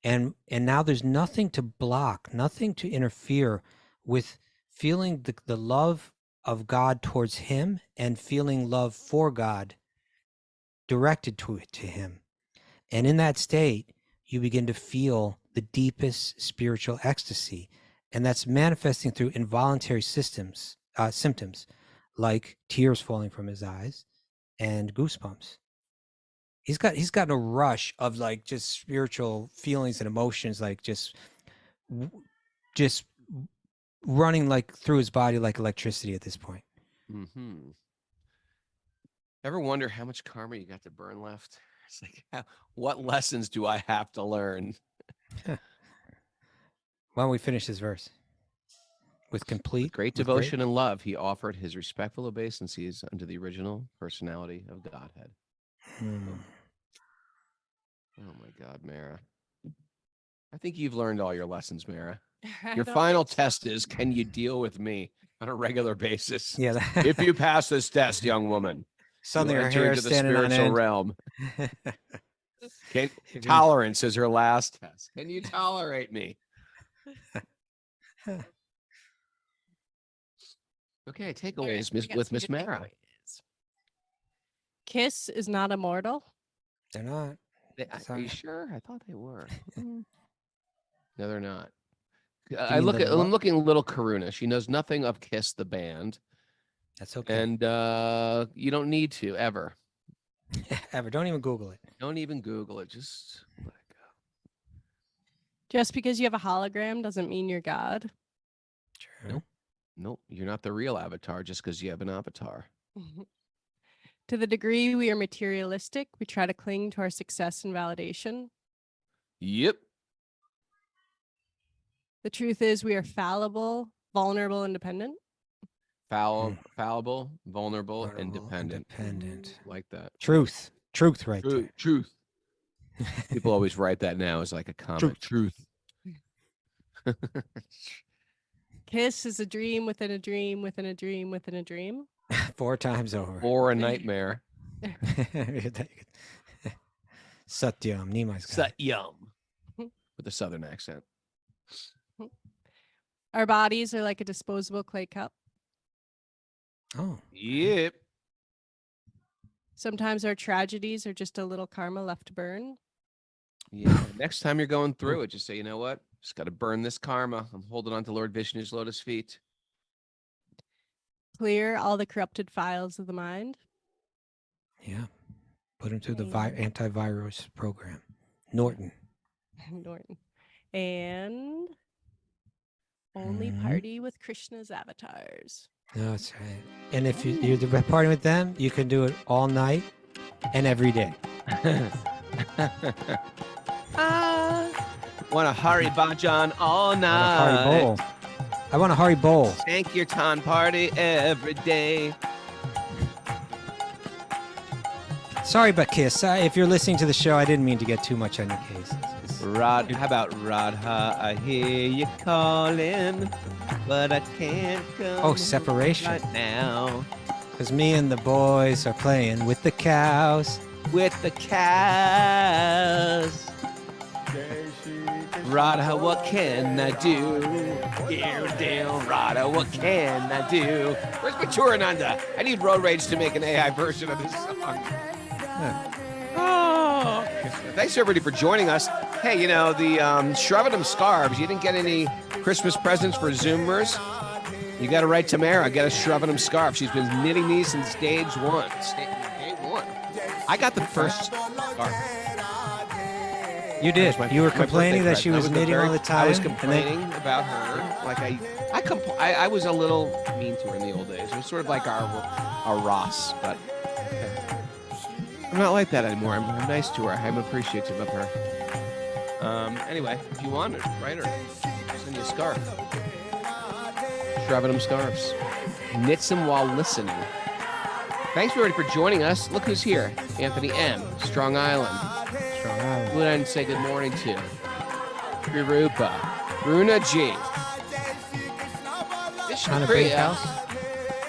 And now there's nothing to block, nothing to interfere with feeling the love of God towards him and feeling love for God directed to him. And in that state, you begin to feel the deepest spiritual ecstasy. And that's manifesting through involuntary symptoms like tears falling from his eyes and goosebumps. He's gotten a rush of like just spiritual feelings and emotions, like just running like through his body like electricity at this point. Ever wonder how much karma you got to burn left? It's like, what lessons do I have to learn? Why don't we finish this verse? With great devotion and love, he offered his respectful obeisances unto the original personality of Godhead. Oh my God, Mara. I think you've learned all your lessons, Mara. Your final test is, can you deal with me on a regular basis? Yeah. If you pass this test, young woman, suddenly her enter hair into the standing on spiritual end. realm. Tolerance is her last test. Can you tolerate me? Okay, takeaways with Miss Mara. Kiss is not immortal. They're not. Are you sure? I thought they were. No, they're not. I'm looking a little Karuna. She knows nothing of Kiss the band. That's okay. And you don't need to ever. Ever. Don't even Google it. Don't even Google it. Just let it go. Just because you have a hologram doesn't mean you're God. True. Nope. You're not the real avatar just because you have an avatar. To the degree we are materialistic, we try to cling to our success and validation. Yep. The truth is we are fallible, vulnerable, and dependent. Fallible, vulnerable, and dependent. Like that. Truth right there. Truth. People always write that now as like a comment. Truth. Kiss is a dream within a dream within a dream within a dream. 4 times over. Or a nightmare. Satyam, Nimai's got Satyam. With a southern accent. Our bodies are like a disposable clay cup. Oh. Yep. Sometimes our tragedies are just a little karma left to burn. Yeah. Next time you're going through it, just say, you know what? Just got to burn this karma. I'm holding on to Lord Vishnu's lotus feet. Clear all the corrupted files of the mind. Yeah. Put him through the antivirus program. Norton. Norton. And only Mhm. party with Krishna's avatars. No, that's right. And if you're partying with them, you can do it all night and every day. Want a Hari Bhajan all I want a night. Hari Bowl. I want a Hari Bowl. Sankirtan party every day. Sorry, but Kiss, if you're listening to the show, I didn't mean to get too much on your case. How about Radha? I hear you calling, but I can't come. Oh, separation. right now. Because me and the boys are playing with the cows. With the cows. Radha, what can I do? Here down, Radha, what can I do? Where's Machurananda? I need Road Rage to make an AI version of this song. Oh. Thanks everybody for joining us. Hey, you know, the Shravanam scarves, you didn't get any Christmas presents for Zoomers? You got to write Tamara, get a Shravanam scarf. She's been knitting these since stage one. Day one. I got the first scarf. You did. You were complaining that she was knitting all the time. I was complaining about her. Like I was a little mean to her in the old days. It was sort of like our Ross, but I'm not like that anymore. I'm nice to her. I'm appreciative of her. Anyway, if you want it, write her. I'll send you a scarf. Shravanam scarves. Knits them while listening. Thanks everybody for joining us. Look who's here. Anthony M. Strong Island. Strong Island. Who did I say good morning to? Rupa. Runa G. On a big house.